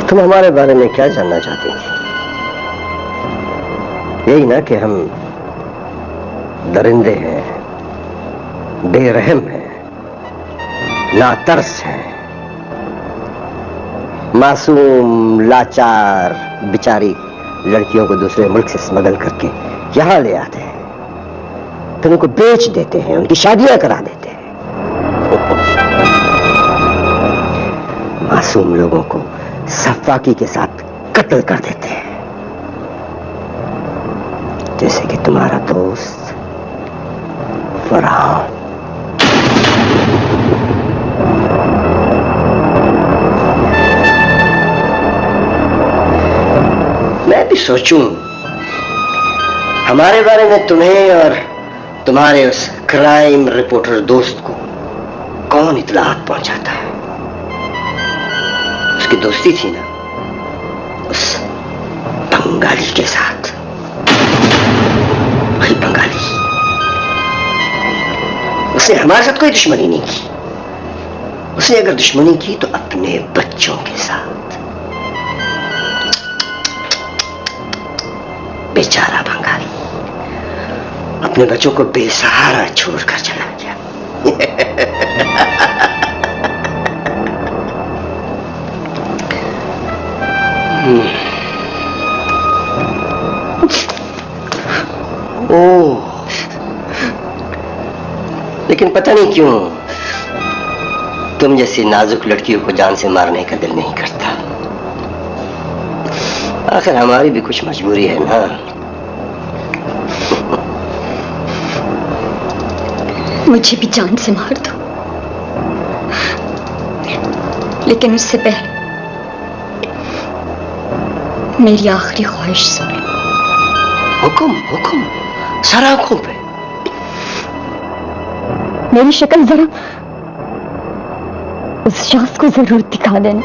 तुम हमारे बारे में क्या जानना चाहती थी? यही ना कि हम दरिंदे हैं, बेरहम हैं, नातरस हैं, मासूम लाचार बेचारी लड़कियों को दूसरे मुल्क से स्मगल करके यहां ले आते हैं, फिर उनको बेच देते हैं, उनकी शादियां करा देते हैं। मासूम लोगों को सफाकी के साथ कत्ल कर देते हैं, जैसे कि तुम्हारा दोस्त फरहान। मैं भी सोचूं हमारे बारे में तुम्हें और तुम्हारे उस क्राइम रिपोर्टर दोस्त को कौन इत्तलात पहुंचाता है। उसकी दोस्ती थी ना उस बंगाली के साथ, वही बंगाली। उसने हमारे साथ कोई दुश्मनी नहीं की, उसने अगर दुश्मनी की तो अपने बच्चों के साथ। बेचारा बंगाली अपने बच्चों को बेसहारा छोड़कर चला गया। ओह, लेकिन पता नहीं क्यों तुम जैसी नाजुक लड़कियों को जान से मारने का दिल नहीं करता। आखिर हमारी भी कुछ मजबूरी है ना। मुझे भी जान से मार दो, लेकिन उससे पहले मेरी आखिरी ख्वाहिश सुन। हुक्म हुक्म, सर आंखों पे। मेरी शक्ल जरा उस शख्स को जरूर दिखा देना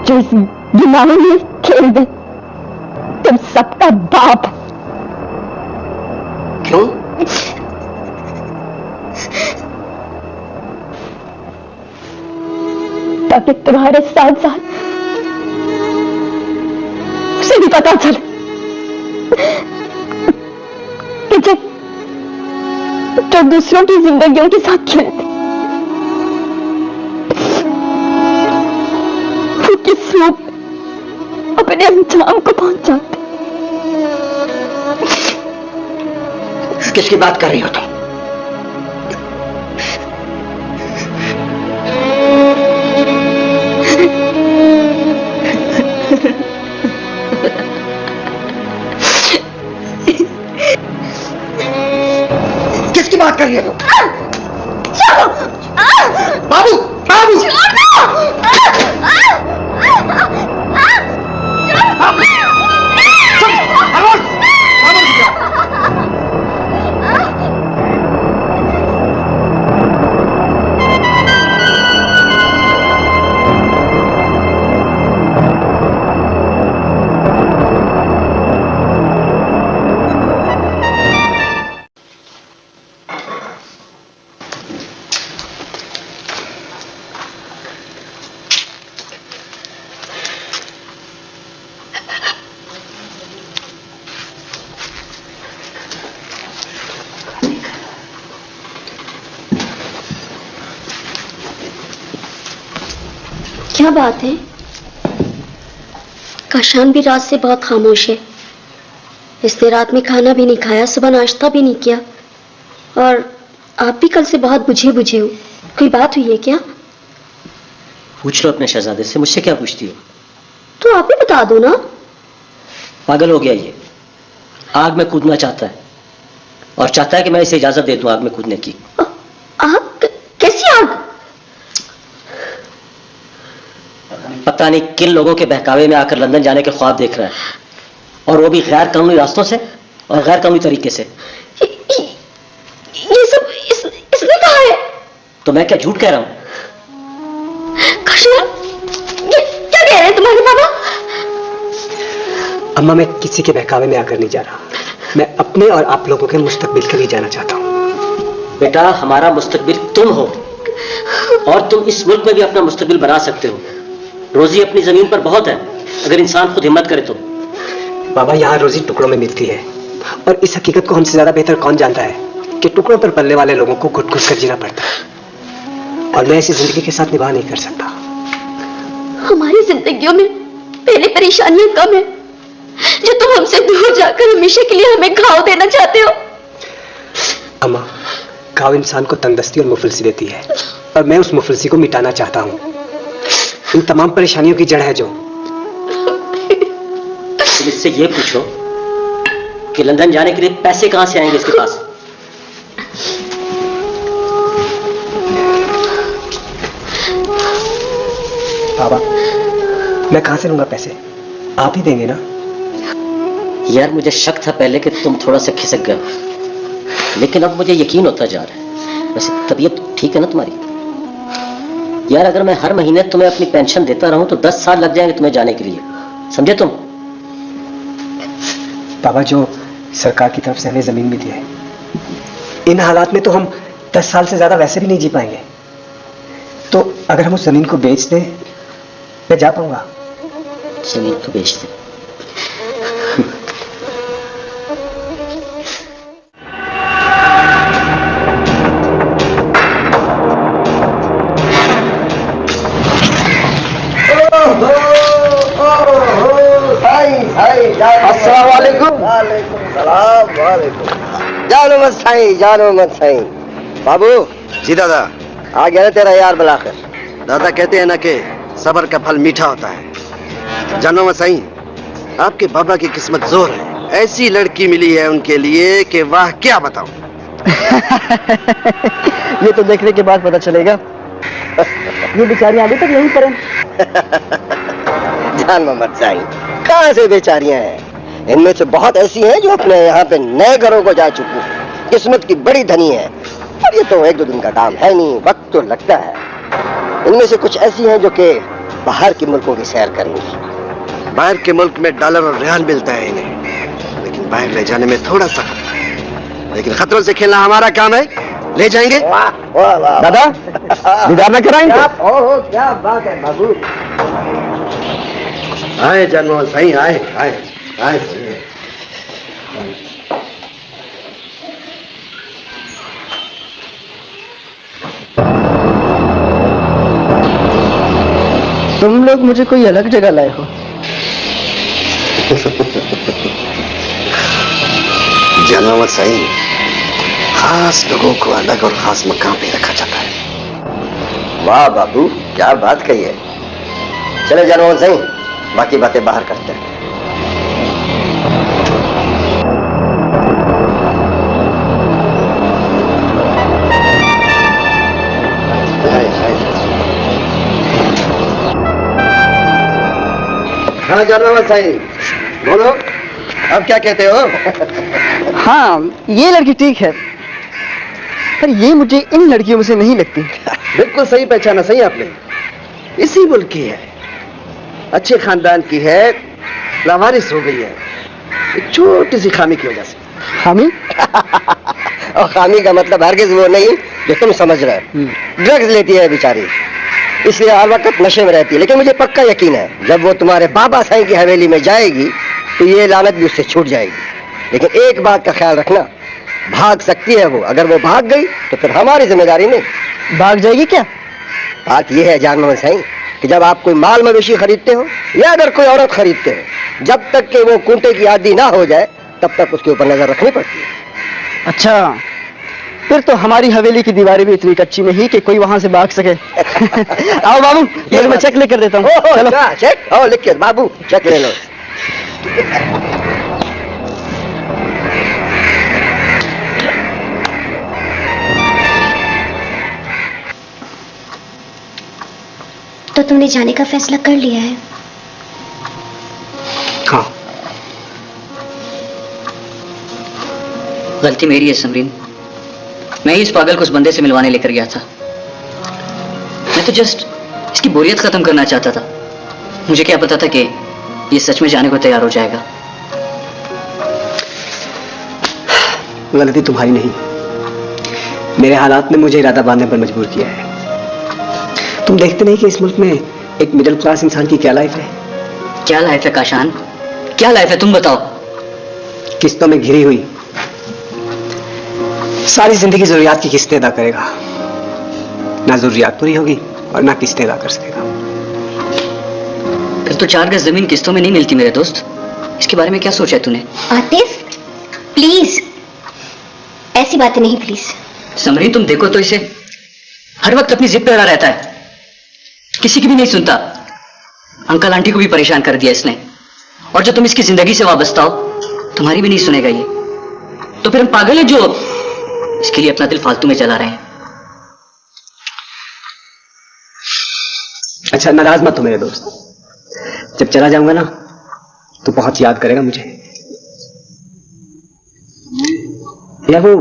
जो इस दिमाग में खेल दे। तुम सबका बाप। क्यों? ताकि तुम्हारे साथ साथ उसे भी पता चले कि जो दूसरों की जिंदगियों के साथ खेलते वो किस रूप में अपने अंजाम को पहुंचाते। किसकी बात कर रही हो तुम? किसकी बात कर रही हो तुम? बाबू, बाबू! क्या बात है? काशान भी रात से बहुत खामोश है। इसने रात में खाना भी नहीं खाया, सुबह नाश्ता भी नहीं किया, और आप भी कल से बहुत बुझे बुझे हो। कोई बात हुई है क्या? पूछ लो अपने शहजादे से, मुझसे क्या पूछती हो? तो आप ही बता दो ना। पागल हो गया ये, आग में कूदना चाहता है और चाहता है कि मैं इसे इजाजत दे दूं आग में कूदने की। आग? कैसी आग? पता नहीं किन लोगों के बहकावे में आकर लंदन जाने के ख्वाब देख रहा है, और वो भी गैर कानूनी रास्तों से और गैर कानूनी तरीके से। ये सब इसने कहा है? तो मैं क्या झूठ कह रहा हूं? ये क्या कह रहे हैं तुम्हारे पापा? अम्मा, मैं किसी के बहकावे में आकर नहीं जा रहा। मैं अपने और आप लोगों के मुस्तकबिल के लिए जाना चाहता हूं। बेटा, हमारा मुस्तकबिल तुम हो, और तुम इस मुल्क में भी अपना मुस्तकबिल बना सकते हो। रोजी अपनी जमीन पर बहुत है, अगर इंसान खुद हिम्मत करे तो। बाबा, यहाँ रोजी टुकड़ों में मिलती है, और इस हकीकत को हमसे ज्यादा बेहतर कौन जानता है कि टुकड़ों पर पलने वाले लोगों को घुट घुट कर जीना पड़ता है, और मैं इसी जिंदगी के साथ निभा नहीं कर सकता। हमारी जिंदगियों में पहले परेशानियां कम है जो तुम हमसे दूर जाकर हमेशा के लिए हमें घाव देना चाहते हो। अम्मा, घाव इंसान को तंदुरुस्ती और मुफलिसी देती है, और मैं उस मुफलिसी को मिटाना चाहता हूँ। इन तमाम परेशानियों की जड़ है जो। तुम इससे ये पूछो कि लंदन जाने के लिए पैसे कहां से आएंगे इसके पास। बाबा, मैं कहां से लूंगा पैसे? आप ही देंगे ना? यार, मुझे शक था पहले कि तुम थोड़ा सा खिसक गए, लेकिन अब मुझे यकीन होता जा रहा है। वैसे तबीयत ठीक है ना तुम्हारी? यार, अगर मैं हर महीने तुम्हें अपनी पेंशन देता रहूं तो 10 साल लग जाएंगे तुम्हें जाने के लिए, समझे तुम? बाबा, जो सरकार की तरफ से हमें जमीन मिली है, इन हालात में तो हम 10 साल से ज्यादा वैसे भी नहीं जी पाएंगे। तो अगर हम उस जमीन को बेच दें, मैं जा पाऊंगा? जमीन तो बेच दे। अस्सलाम वालेकुम। वालेकुम सलाम। वालेकुम। जानो मत साईं, जानो मत साईं। बाबू जी दादा। आ गया ना तेरा यार बुलाकर। दादा कहते हैं ना कि सब्र का फल मीठा होता है। जानो मत सही, आपके बाबा की किस्मत जोर है। ऐसी लड़की मिली है उनके लिए कि वाह क्या बताऊं। ये तो देखने के बाद पता चलेगा। ये बेचारी अभी तक यहीं पर है। जान मोहम्मद साईं, कहाँ से बेचारियां हैं? इनमें से बहुत ऐसी हैं जो अपने यहाँ पे नए घरों को जा चुकी हैं, किस्मत की बड़ी धनी है। और ये तो 1-2 दिन का काम है नहीं, वक्त तो लगता है। इनमें से कुछ ऐसी हैं जो कि बाहर के मुल्कों की सैर करेंगी। बाहर के मुल्क में डॉलर और रियाल मिलता है इन्हें, लेकिन बाहर ले जाने में थोड़ा सा खतरा है। लेकिन खतरों से खेलना हमारा काम है, ले जाएंगे। वाह वाह वाह। दादा, दीदार न कराएंगे? ओहो, क्या बात है बाबू। आए जानमोहन साईं, आए आए आए। तुम लोग मुझे कोई अलग जगह लाए हो। जानमोहन साईं, खास लोगों को अलग और खास मकाम पे रखा जाता है। वाह बाबू, क्या बात कही है। चले जानमोहन साईं, बाकी बातें बाहर करते हैं। हाँ जानमोहन साईं, बोलो, अब क्या कहते हो? हाँ, ये लड़की ठीक है, पर ये मुझे इन लड़कियों में से नहीं लगती। बिल्कुल सही पहचाना सही आपने। इसी मुल्क की है, अच्छे खानदान की है, लावारिस हो गई है एक छोटी सी खामी की वजह से। खामी? और खामी का मतलब हरगिज वो नहीं जो तुम समझ रहे हो। ड्रग्स लेती है बेचारी, इसलिए हर वक्त नशे में रहती है। लेकिन मुझे पक्का यकीन है, जब वो तुम्हारे बाबा साईं की हवेली में जाएगी तो ये लानत भी उससे छूट जाएगी। लेकिन एक बात का ख्याल रखना, भाग सकती है वो। अगर वो भाग गई तो फिर हमारी जिम्मेदारी नहीं। भाग जाएगी क्या? बात यह है जानमोहन साईं कि जब आप कोई माल मवेशी खरीदते हो या अगर कोई औरत खरीदते हो, जब तक कि वो कुंटे की आदी ना हो जाए तब तक उसके ऊपर नजर रखनी पड़ती है। अच्छा, फिर तो हमारी हवेली की दीवारें भी इतनी कच्ची नहीं कि कोई वहां से भाग सके। आओ बाबू, ये मैं चेक लेकर देता हूँ। चलो चेक, आओ लिख के बाबू चेक ले लो। तो तुमने जाने का फैसला कर लिया है? हाँ। गलती मेरी है समरीन, मैं ही इस पागल को उस बंदे से मिलवाने लेकर गया था। मैं तो जस्ट इसकी बोरियत खत्म करना चाहता था। मुझे क्या पता था कि ये सच में जाने को तैयार हो जाएगा। गलती तुम्हारी नहीं, मेरे हालात ने मुझे इरादा बांधने पर मजबूर किया है। तुम देखते नहीं कि इस मुल्क में एक मिडिल क्लास इंसान की क्या लाइफ है? क्या लाइफ है काशान, क्या लाइफ है तुम बताओ। किस्तों में घिरी हुई, सारी जिंदगी जरूरियात की किस्तें अदा करेगा, ना जरूरियात पूरी होगी और ना किस्तें अदा कर सकेगा। फिर तो 4 गज जमीन किस्तों में नहीं मिलती मेरे दोस्त। इसके बारे में क्या सोचा है तूने? आतिफ प्लीज, ऐसी बातें नहीं प्लीज। समरी तुम देखो तो इसे हर वक्त अपनी जिद पे अड़ा रहता है, किसी की भी नहीं सुनता। अंकल आंटी को भी परेशान कर दिया इसने, और जब तुम इसकी जिंदगी से वाबस्ता हो तुम्हारी भी नहीं सुनेगा ये। तो फिर हम पागल हैं जो इसके लिए अपना दिल फालतू में चला रहे हैं। अच्छा नाराज मत हो मेरे दोस्त, जब चला जाऊंगा ना तो बहुत याद करेगा मुझे। या वो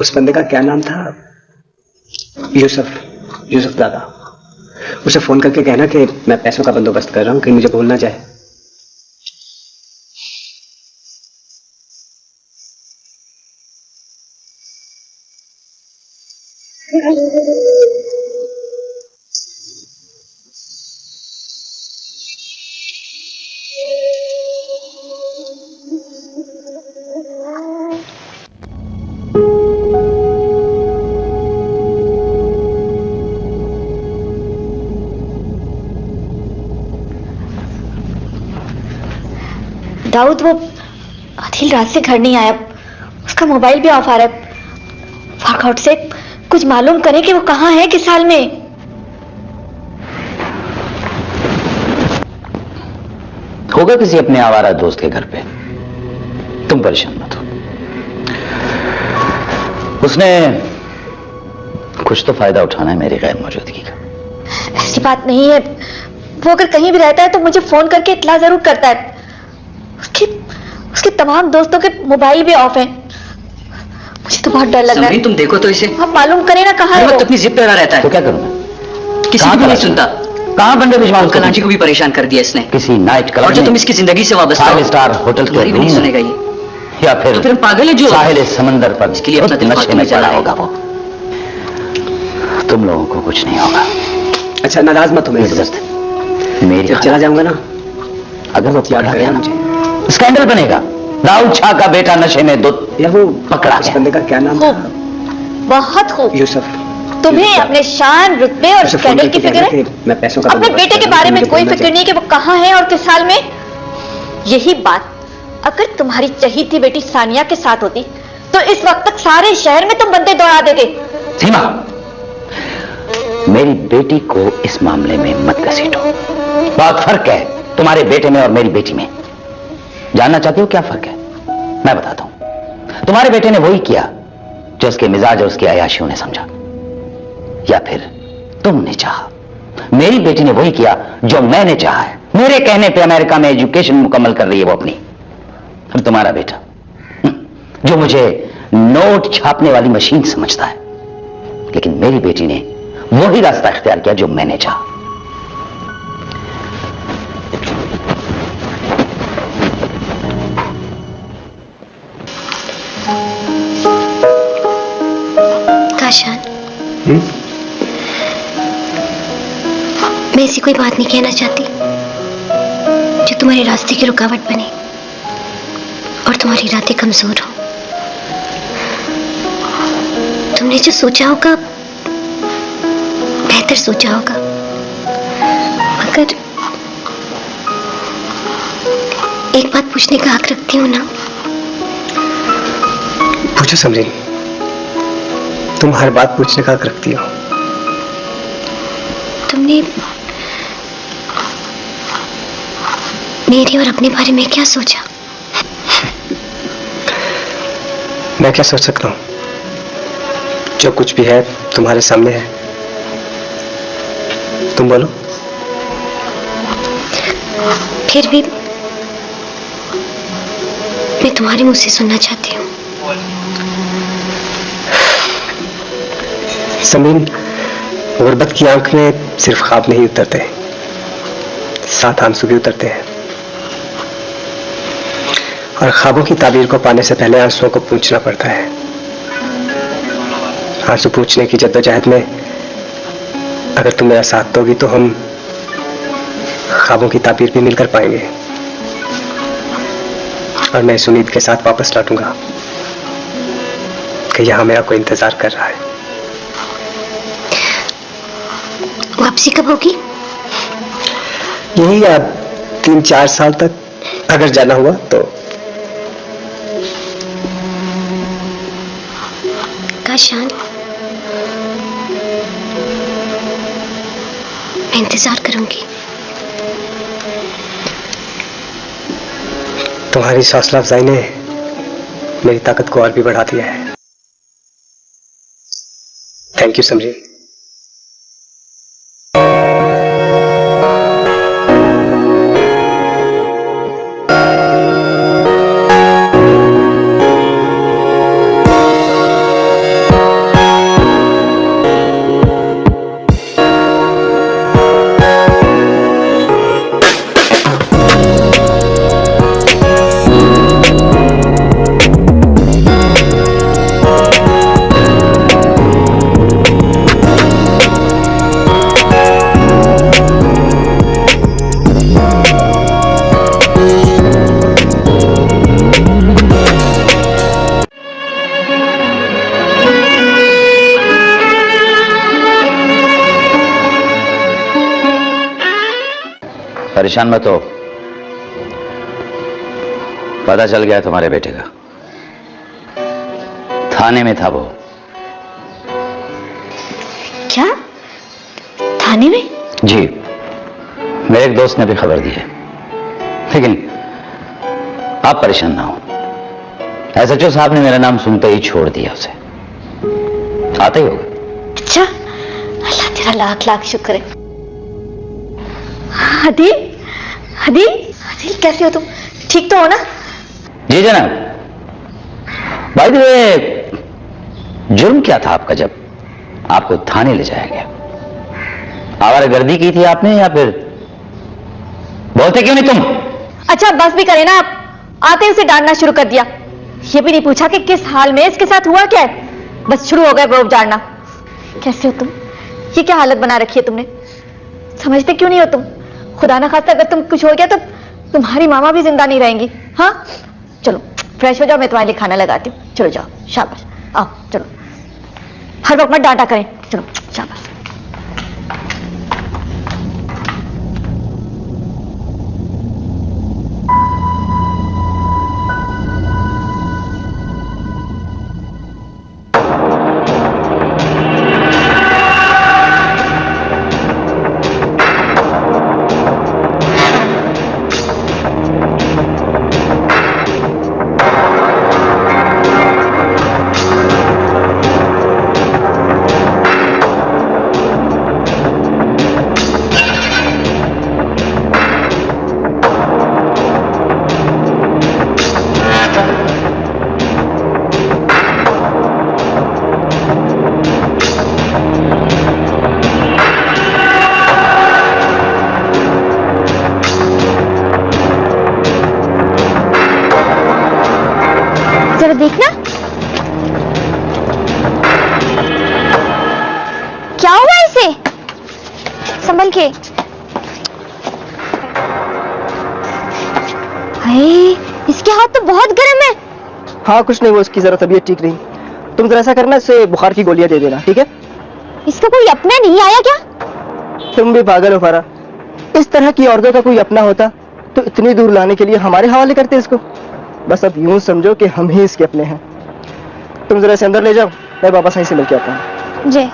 उस बंदे का क्या नाम था, यूसुफ दादा, उसे फोन करके कहना कि मैं पैसों का बंदोबस्त कर रहा हूं, कहीं मुझे भूल ना जाए। दाऊद वो आदिल रात से घर नहीं आया, उसका मोबाइल भी ऑफ आ रहा है। वर्कआउट से कुछ मालूम करें कि वो कहाँ है, किस हाल में। होगा किसी अपने आवारा दोस्त के घर पे, तुम परेशान मत हो। उसने कुछ तो फायदा उठाना है मेरी गैर मौजूदगी का। ऐसी बात नहीं है, वो अगर कहीं भी रहता है तो मुझे फोन करके इत्तला जरूर करता है। उसके तमाम दोस्तों के मोबाइल भी ऑफ हैं। मुझे तो बहुत डर लग रहा है। तुम देखो तो इसे आप मालूम करें ना कहाँ है वो। अपनी जिद पे अड़ा रहता है। तो क्या करूं मैं? किसी की भी नहीं सुनता। कहां बंदे भिजवाऊं? अंकल आंटी को भी परेशान कर दिया इसने, किसी नाइट क्लब और जो तुम इसकी जिंदगी से वाबस्ता हो 5 स्टार होटल के तुम्हारी भी नहीं रूम में, सुनेगा ये। या फिर तो फिर हम पागल है जो साहिल समंदर पर इसके लिए अपना दिल नशे में फालतू चला में होगा वो। तुम लोगों को कुछ नहीं होगा। अच्छा नाराज मत हो मेरे दोस्त, मेरी जब चला जाऊंगा ना अगर वो याद पकड़ा करेगा गया ना, मुझे। स्कैंडल बनेगा। दाऊद शाह का बेटा नशे में या वो पकड़ा उस गया। बंदे का क्या नाम था? बहुत खूब। यूसुफ। तुम्हें अपने शान, रुतबे और स्कैंडल की फिक्र है, मैं पैसों का अपने बेटे के बारे में कोई फिक्र नहीं कि वो कहाँ है और किस हाल में। यही बात अगर तुम्हारी चहीती बेटी सानिया के साथ होती तो इस वक्त तक सारे शहर में तुम बंदे दौड़ा देते। सीमा, मेरी बेटी को इस मामले में मत घसीटो। बहुत फर्क है तुम्हारे बेटे में और मेरी बेटी में। जानना चाहते हो क्या फर्क है? मैं बताता हूं। तुम्हारे बेटे ने वही किया जो उसके मिजाज और उसकी अयाशियों ने समझा, या फिर तुमने चाहा। मेरी बेटी ने वही किया जो मैंने चाहा है। मेरे कहने पे अमेरिका में एजुकेशन मुकम्मल कर रही है वो अपनी। और तुम्हारा बेटा जो मुझे नोट छापने वाली मशीन समझता है, लेकिन मेरी बेटी ने वही रास्ता इख्तियार किया जो मैंने चाहा। काशान, मैं ऐसी कोई बात नहीं कहना चाहती जो तुम्हारे रास्ते की रुकावट बने और तुम्हारी रातें कमजोर हो। तुमने जो सोचा होगा बेहतर सोचा होगा, मगर एक बात पूछने का हक रखती हूँ ना। पूछो समरी, तुम हर बात पूछने का हक रखती हो। तुमने मेरी और अपने बारे में क्या सोचा? मैं क्या सोच सकता हूँ? जो कुछ भी है तुम्हारे सामने है। तुम बोलो। फिर भी मैं तुम्हारे मुंह से सुनना चाहती हूँ। समीन, गुर्बत की आंख में सिर्फ ख्वाब नहीं उतरते, 7 आंसू भी उतरते हैं। और ख्वाबों की ताबीर को पाने से पहले आंसुओं को पूछना पड़ता है। आंसू पूछने की जद्दोजहद में अगर तुम मेरा साथ दोगी तो हम ख्वाबों की ताबीर भी मिलकर पाएंगे, और मैं इस उम्मीद के साथ वापस लौटूंगा कि यहाँ मेरा कोई इंतजार कर रहा है। वापसी कब होगी? यही यार 3-4 साल तक, अगर जाना हुआ तो। काशान, मैं इंतजार करूंगी। तुम्हारी इस हौसला अफजाई ने मेरी ताकत को और भी बढ़ा दिया है। Thank you summary. परेशान मत हो, पता चल गया तुम्हारे बेटे का। थाने में था वो। क्या? थाने में? जी, मेरे एक दोस्त ने भी खबर दी है, लेकिन आप परेशान ना हो। एसएचओ साहब ने मेरा नाम सुनते ही छोड़ दिया उसे। आते ही होगा। अच्छा, अल्लाह तेरा लाख लाख शुक्र है। अदिल, अदिल, अदिल कैसे हो तुम? ठीक तो हो ना? जी जनाब। भाई ये जुर्म क्या था आपका जब आपको थाने ले जाया गया? आवारागर्दी की थी आपने या फिर बोलते क्यों नहीं तुम? अच्छा बस भी करे ना आप, आते ही उसे डांटना शुरू कर दिया। ये भी नहीं पूछा कि किस हाल में इसके साथ हुआ क्या है, बस शुरू हो गया रोब झाड़ना। कैसे हो तुम? ये क्या हालत बना रखी है तुमने? समझते क्यों नहीं हो तुम? खुदा ना खास्ता अगर तुम कुछ हो गया तो तुम्हारी मामा भी जिंदा नहीं रहेंगी। हाँ चलो फ्रेश हो जाओ, मैं तुम्हारे लिए खाना लगाती हूँ। चलो जाओ, शाबाश, आओ चलो। हर वक्त मत डांटा करें, चलो शाबाश। जरा देखना क्या हुआ इसे, संभल के। हाय, इसके हाथ तो बहुत गर्म है। हाँ कुछ नहीं, वो उसकी जरा तबीयत ठीक नहीं। तुम जरा ऐसा करना, इसे बुखार की गोलियां दे देना, ठीक है? इसका कोई अपना नहीं आया क्या? तुम भी पागल हो फारा। इस तरह की औरतों का कोई अपना होता तो इतनी दूर लाने के लिए हमारे हवाले करते इसको। बस अब यूं समझो कि हम ही इसके अपने हैं। तुम जरा इसे अंदर ले जाओ, मैं बाबा साईं से मिलके आता हूँ। जी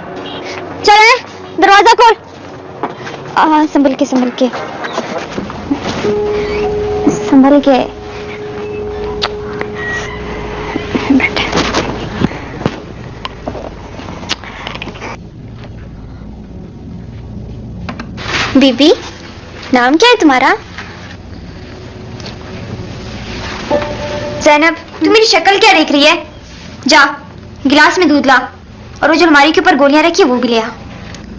चले, दरवाजा खोल। संभल के संभल के संभल के। बीबी, नाम क्या है तुम्हारा? जैनब, तू मेरी शक्ल क्या देख रही है? जा गिलास में दूध ला, और वो जो अलमारी के ऊपर गोलियां रखी है वो भी ले आ।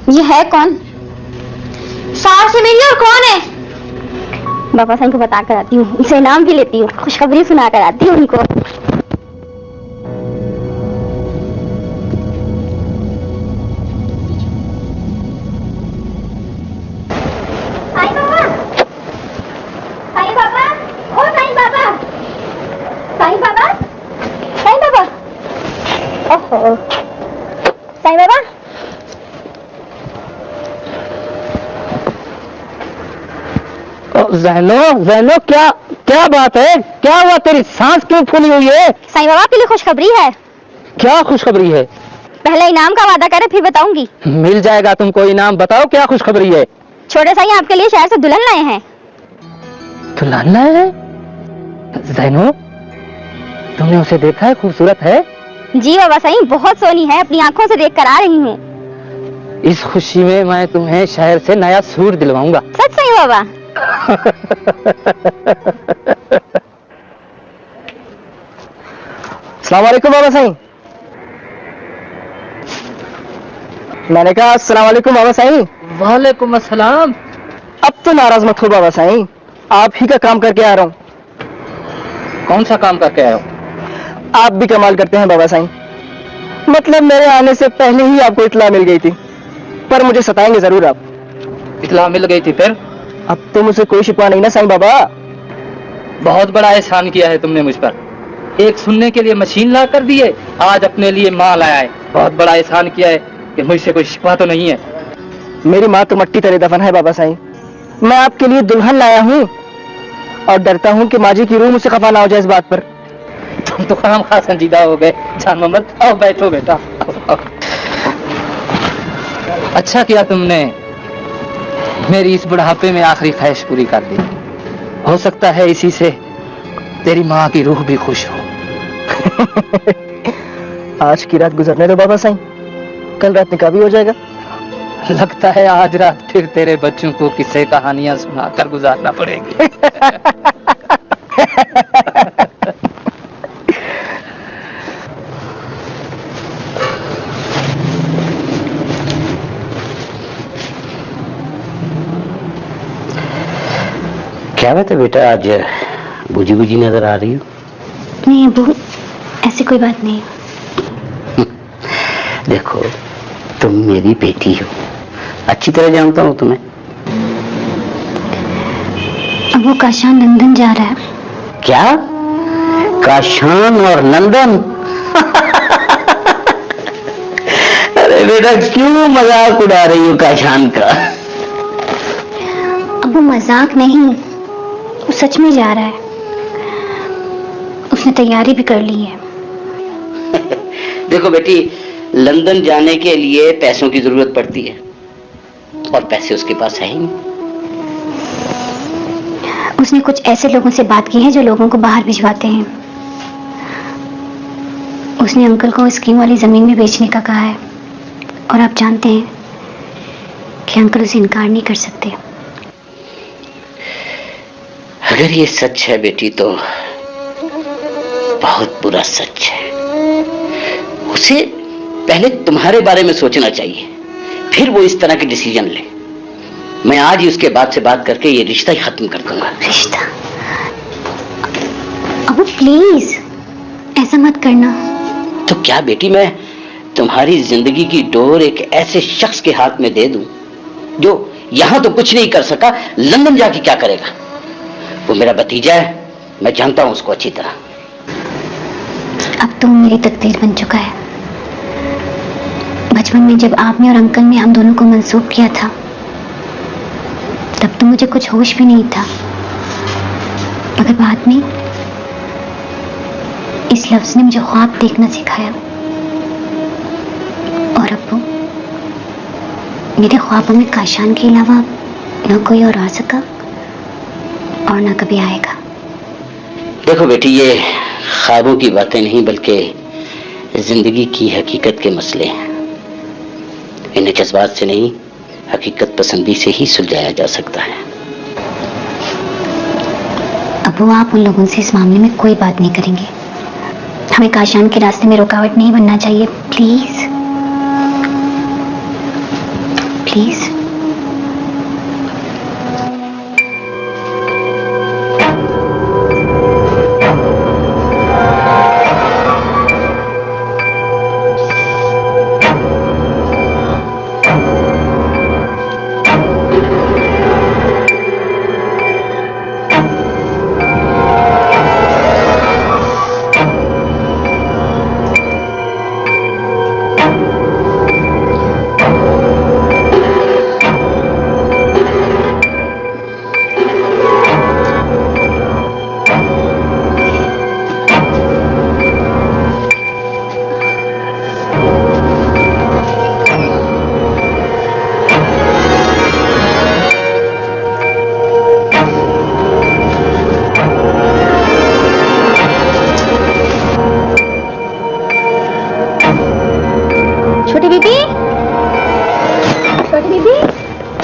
ये है कौन? साहब से मिली। और कौन है? बाबा साईं को बता कर आती हूँ, इसे इनाम भी लेती हूँ, खुशखबरी सुना कर आती हूँ उनको। जहनो जहनो, क्या क्या बात है? क्या हुआ? तेरी सांस क्यों फूली हुई है? साईं बाबा आपके लिए खुशखबरी है। क्या खुशखबरी है? पहले इनाम का वादा करें फिर बताऊंगी। मिल जाएगा तुमको इनाम। बताओ क्या खुशखबरी है? छोटे साईं आपके लिए शहर से दुल्हन लाए हैं। दुल्हन लाए हैं? जैनो, तुमने उसे देखा है? खूबसूरत है? जी बाबा साईं, बहुत सोनी है, अपनी आंखों से देख कर आ रही हूँ। इस खुशी में मैं तुम्हें शहर से नया सूट दिलवाऊंगा। सच साईं बाबा? अस्सलाम वालेकुम बाबा साईं। मैंने कहा अस्सलाम वालेकुम बाबा साईं। वालेकुम अस्सलाम। अब तो नाराज मत हो बाबा साईं, आप ही का काम करके आ रहा हूँ। कौन सा काम करके आए हो? आप भी कमाल करते हैं बाबा साईं। मतलब मेरे आने से पहले ही आपको इत्तला मिल गई थी, पर मुझे सताएंगे जरूर आप। इत्तला मिल गई थी फिर? अब तो मुझसे कोई शिकवा नहीं ना साईं बाबा। बहुत बड़ा एहसान किया है तुमने मुझ पर। एक सुनने के लिए मशीन ला कर दिए, आज अपने लिए माँ लाया है। बहुत बड़ा एहसान किया है कि मुझसे कोई शिकवा तो नहीं है। मेरी माँ तो मट्टी तरह दफन है बाबा साईं। मैं आपके लिए दुल्हन लाया हूँ और डरता हूँ कि माँ जी की रूह मुझसे खफा ना हो जाए इस बात पर। तुम तो खाम खा संजीदा हो गए। जान मोहम्मद, आओ बैठो बेटा। आओ। अच्छा किया तुमने मेरी इस बुढ़ापे में आखिरी ख्वाहिश पूरी कर दी। हो सकता है इसी से तेरी माँ की रूह भी खुश हो। आज की रात गुजरने दो बाबा साईं, कल रात निकाह भी हो जाएगा। लगता है आज रात फिर तेरे बच्चों को किस्से कहानियां सुनाकर गुजारना पड़ेगी। क्या बात है बेटा, आज बुझी बुझी नजर आ रही हो? नहीं अबू, ऐसी कोई बात नहीं। देखो, तुम मेरी बेटी हो, अच्छी तरह जानता हूँ तुम्हें। अब वो काशान लंदन जा रहा है। क्या? काशान और लंदन? अरे बेटा, क्यों मजाक उड़ा रही हो काशान का? अब वो मजाक नहीं, वो सच में जा रहा है। उसने तैयारी भी कर ली है। देखो बेटी, लंदन जाने के लिए पैसों की जरूरत पड़ती है और पैसे उसके पास है ही नहीं। उसने कुछ ऐसे लोगों से बात की है जो लोगों को बाहर भिजवाते हैं। उसने अंकल को स्कीम वाली जमीन में बेचने का कहा है और आप जानते हैं कि अंकल उसे इनकार नहीं कर सकते। अगर ये सच है बेटी तो बहुत बुरा सच है। उसे पहले तुम्हारे बारे में सोचना चाहिए, फिर वो इस तरह के डिसीजन ले। मैं आज ही उसके बाद से बात करके ये रिश्ता ही खत्म कर दूंगा। रिश्ता? अब प्लीज ऐसा मत करना। तो क्या बेटी, मैं तुम्हारी जिंदगी की डोर एक ऐसे शख्स के हाथ में दे दूं जो यहां तो कुछ नहीं कर सका, लंदन जाके क्या करेगा? वो मेरा भतीजा है, मैं जानता हूं उसको अच्छी तरह। अब तो मेरी तकदीर बन चुका है। बचपन में जब आपने और अंकल ने हम दोनों को मंसूब किया था, तब तो मुझे कुछ होश भी नहीं था, मगर बाद में इस लफ्ज ने मुझे ख्वाब देखना सिखाया। और अब वो मेरे ख्वाबों में काशान के अलावा न कोई और आ सका और न कभी आएगा। देखो बेटी, ये ख्वाबों की बातें नहीं बल्कि जिंदगी की हकीकत के मसले हैं। इन्हें जज्बात से नहीं, हकीकत पसंदी से ही सुलझाया जा सकता है। अब वो आप उन लोगों से इस मामले में कोई बात नहीं करेंगे। हमें काशान के रास्ते में रुकावट नहीं बनना चाहिए। Please please.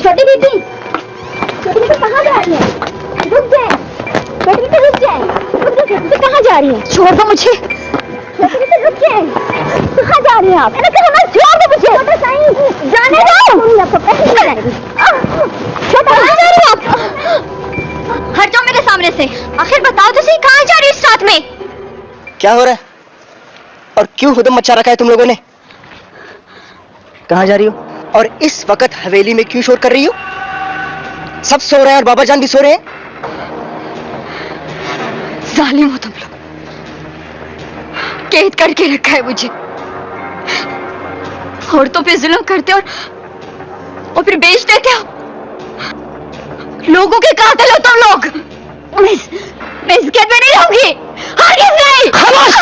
छोटी बेटी कहाँ जा रही है? रुक जाए छोटी बेटी, रुक जाए। छोटी बेटी कहाँ जा रही है? छोड़ दो मुझे। छोटी बेटी रुक जाए, कहाँ जा रही हैं आप? मैंने कहा ना छोड़ दो मुझे। छोटा साईं जाने दो। आपको कैसे जाएगी? कहाँ जा रही हो आप? हट जाओ मेरे सामने से। आखिर बताओ तो सही, कहाँ जा रही हो इस रात में? क्या हो रहा है और क्यों हुदम मचा रखा है तुम लोगों ने? कहाँ जा रही हो और इस वक्त हवेली में क्यों शोर कर रही हो? सब सो रहे हैं और बाबा जान भी सो रहे हैं। जालिम हो तुम लोग, कैद करके रखा है मुझे। औरतों पे जुल्म करते और फिर बेच देते हो। लोगों के कातिल हो तुम लोग। मैं इस कैद में नहीं रहूंगी, हरगिज़ नहीं। खामोश!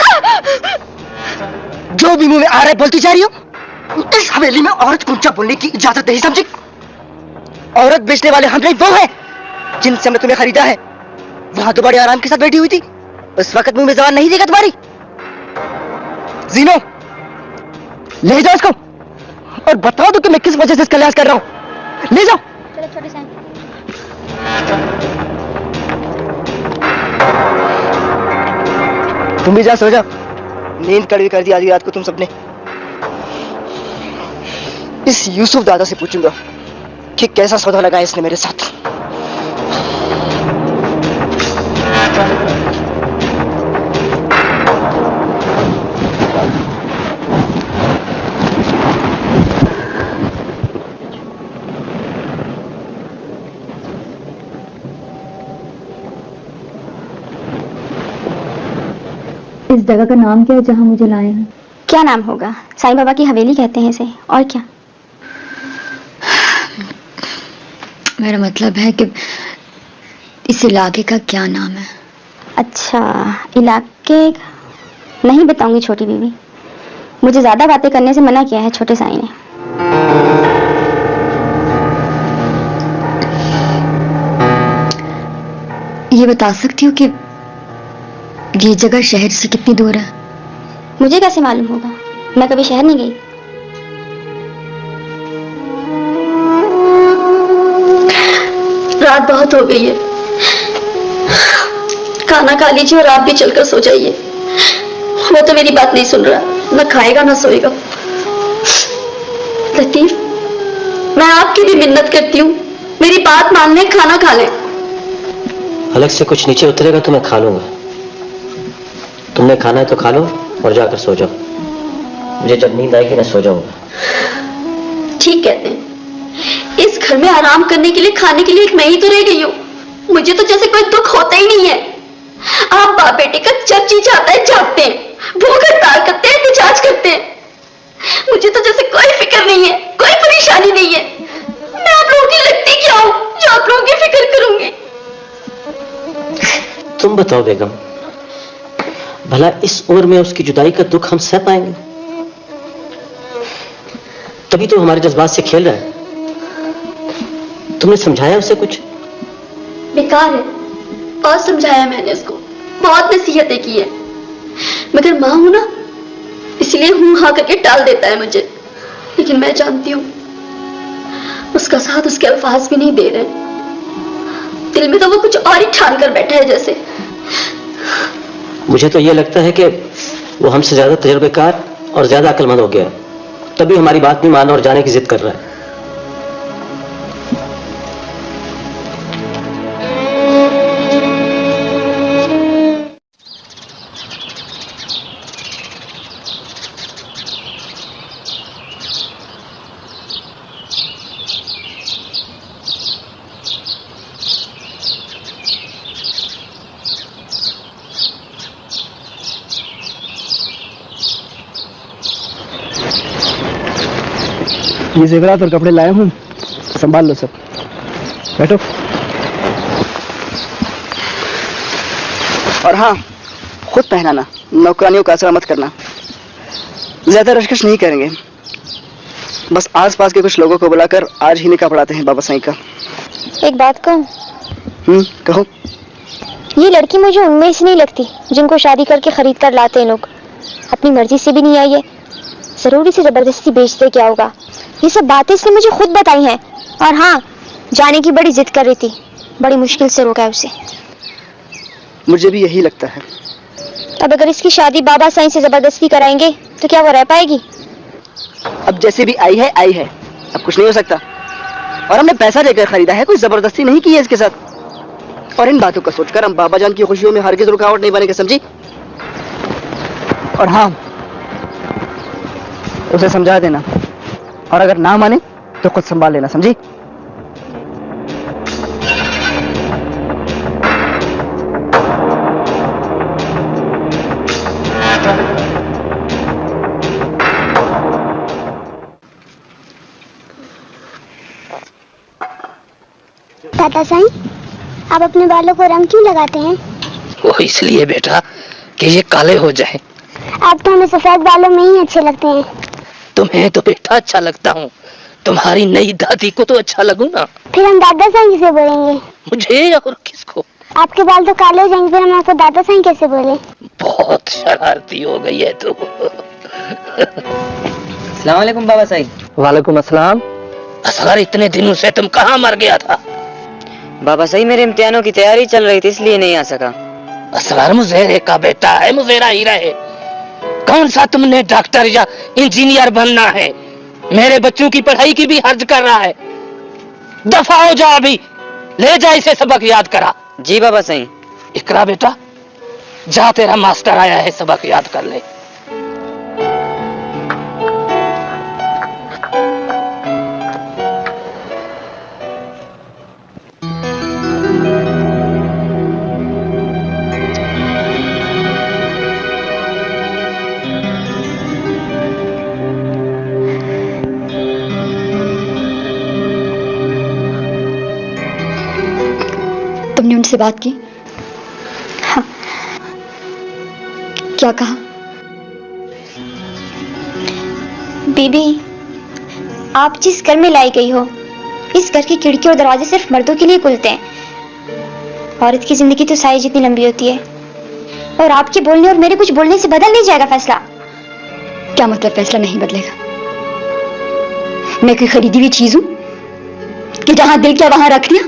जो भी मुंह में आ रहा है बोलती जा रही हो। इस हवेली में औरत को ऊंचा बोलने की इजाजत नहीं, समझी? औरत बेचने वाले हम नहीं, वो है जिनसे हमने तुम्हें खरीदा है। वहां तो बड़े आराम के साथ बैठी हुई थी, उस वक्त मुंह में जबान नहीं देगा तुम्हारी। जीनो, ले जाओ इसको और बता दो कि मैं किस वजह से इसका इलाज कर रहा हूं। ले जाओ। चलो छोटे साईं। तुम भी जा, सो जाओ। नींद कड़वी कर दी आधी रात को तुम सबने। इस यूसुफ दादा से पूछूंगा कि कैसा सौदा लगाया इसने मेरे साथ। इस जगह का नाम क्या है जहाँ मुझे लाए हैं? क्या नाम होगा? साईं बाबा की हवेली कहते हैं इसे, और क्या? मेरा मतलब है कि इस इलाके का क्या नाम है? अच्छा, इलाके नहीं बताऊंगी छोटी बीवी। मुझे ज्यादा बातें करने से मना किया है छोटे साईं ने। ये बता सकती हो कि ये जगह शहर से कितनी दूर है? मुझे कैसे मालूम होगा? मैं कभी शहर नहीं गई। रात बहुत हो गई है, खाना खा लीजिए और आप भी चलकर सो जाइए। वो तो मेरी बात नहीं सुन रहा, ना खाएगा ना सोएगा। लतीफ, मैं आपकी भी मिन्नत करती हूँ, मेरी बात मान लें, खाना खा लें। अलग से कुछ नीचे उतरेगा तो मैं खा लूंगा। तुमने खाना है तो खा लो और जाकर सो जाओ। मुझे जब नींद आएगी मैं सो जाऊंगा। ठीक कहते हैं, इस घर में आराम करने के लिए, खाने के लिए एक मैं ही तो रह गई हूँ। मुझे तो जैसे कोई दुख होता ही नहीं है। आप बाप बेटे का जब जी चाहता है जागते हैं, भूख हड़ताल करते हैं, एहतजाज करते हैं। मुझे तो जैसे कोई फिक्र नहीं है, कोई परेशानी नहीं है। मैं आप लोगों की लगती क्या हूँ जो आप लोगों की फिक्र करूंगी? तुम बताओ बेगम, भला इस उम्र में उसकी जुदाई का दुख हम सह पाएंगे? तभी तो हमारे जज्बात से खेल रहा है। तुमने समझाया उसे कुछ? बेकार है, बहुत समझाया मैंने उसको, बहुत नसीहतें की है, मगर माँ हूं ना, इसलिए हूं हाँ करके टाल देता है मुझे। लेकिन मैं जानती हूँ उसका साथ उसके अल्फाज भी नहीं दे रहे। दिल में तो वो कुछ और ही ठान कर बैठा है जैसे। मुझे तो यह लगता है कि वो हमसे ज्यादा तजुर्बेकार और ज्यादा अक्लमंद हो गया है, तभी हमारी बात नहीं मान और जाने की जिद कर रहा है। ये जेवरात और कपड़े लाया हूँ, संभाल लो सब। बैठो। और हाँ, खुद पहनाना, नौकरानियों का असर मत करना। ज्यादा रशकश नहीं करेंगे, बस आसपास के कुछ लोगों को बुलाकर आज ही निकाह पढ़ाते हैं बाबा साईं का। एक बात कहूँ? कहो। ये लड़की मुझे उनमें से नहीं लगती जिनको शादी करके खरीद कर लाते हैं लोग। अपनी मर्जी से भी नहीं आई है, जरूरी से जबरदस्ती बेचते क्या होगा। ये सब बातें इसने मुझे खुद बताई हैं। और हाँ, जाने की बड़ी जिद कर रही थी, बड़ी मुश्किल से रोका है उसे। मुझे भी यही लगता है। अब अगर इसकी शादी बाबा साईं से जबरदस्ती कराएंगे तो क्या वो रह पाएगी? अब जैसे भी आई है, अब कुछ नहीं हो सकता। और हमने पैसा देकर खरीदा है, कोई जबरदस्ती नहीं की है इसके साथ। और इन बातों का सोचकर हम बाबा जान की खुशियों में हरगिज रुकावट नहीं बनेंगे, समझी? और हाँ, उसे समझा देना, और अगर ना माने तो खुद संभाल लेना, समझी? दादा साईं, आप अपने बालों को रंग क्यों लगाते हैं? वो इसलिए बेटा कि ये काले हो जाए। आप तो हमें सफेद बालों में ही अच्छे लगते हैं। तुम्हें तो बेटा अच्छा लगता हूँ, तुम्हारी नई दादी को तो अच्छा लगूं ना। फिर हम दादा साईं किसे बोलेंगे? मुझे और किसको? आपके बाल तो काले हो जाएंगे, फिर हम आपको दादा साईं कैसे बोले? बहुत शरारती हो गई है तू। अस्सलाम वालेकुम बाबा साईं। वालेकुम अस्सलाम। असगर, इतने दिनों से तुम कहाँ मर गया था? बाबा साईं, मेरे इम्तिहानों की तैयारी चल रही थी, इसलिए नहीं आ सका। असगर मुजेरे का बेटा है, मुजेरा ही रहे। कौन सा तुमने डॉक्टर या इंजीनियर बनना है? मेरे बच्चों की पढ़ाई की भी हर्ज कर रहा है। दफा हो जा, अभी ले जा इसे, सबक याद करा। जी बाबा साईं। इकरा बेटा, जा, तेरा मास्टर आया है, सबक याद कर ले। तुमने उनसे बात की? हाँ। क्या कहा? बीबी, आप जिस घर में लाई गई हो, इस घर की खिड़की और दरवाजे सिर्फ मर्दों के लिए खुलते हैं। औरत की जिंदगी तो साई जितनी लंबी होती है, और आपके बोलने और मेरे कुछ बोलने से बदल नहीं जाएगा फैसला। क्या मतलब फैसला नहीं बदलेगा? मैं कोई खरीदी हुई चीज हूं कि जहां दिल किया वहां रख दिया?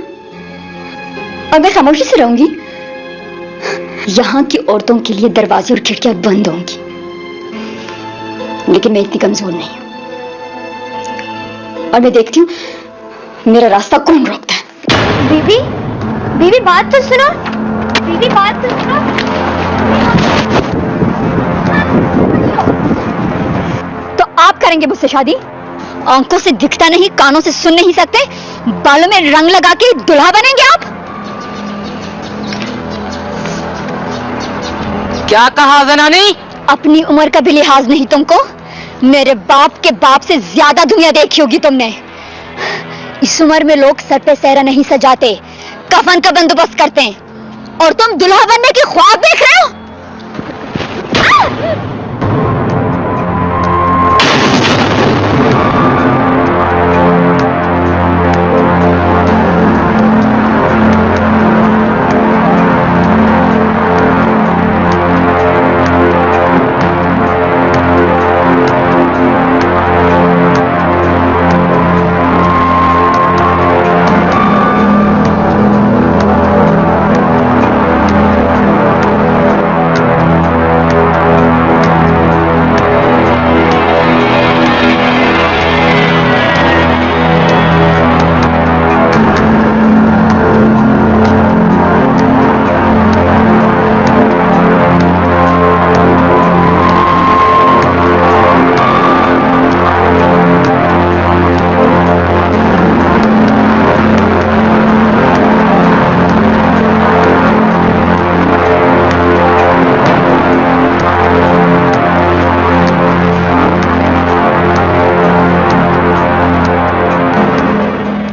और मैं खामोशी से रहूंगी? यहां की औरतों के लिए दरवाजे और खिड़कियां बंद होंगी, लेकिन मैं इतनी कमजोर नहीं हूं। और मैं देखती हूं मेरा रास्ता कौन रोकता है। बीबी, बीबी बात तो सुनो। बीबी बात तो सुनो। तो आप करेंगे मुझसे शादी? आंखों से दिखता नहीं, कानों से सुन नहीं सकते, बालों में रंग लगा के दुल्हा बनेंगे आप? क्या कहा जनानी? अपनी उम्र का भी लिहाज नहीं तुमको? मेरे बाप के बाप से ज्यादा दुनिया देखी होगी तुमने। इस उम्र में लोग सर पे सेहरा नहीं सजाते, कफन का बंदोबस्त करते हैं, और तुम दुल्हा बनने की ख्वाब देख रहे हो?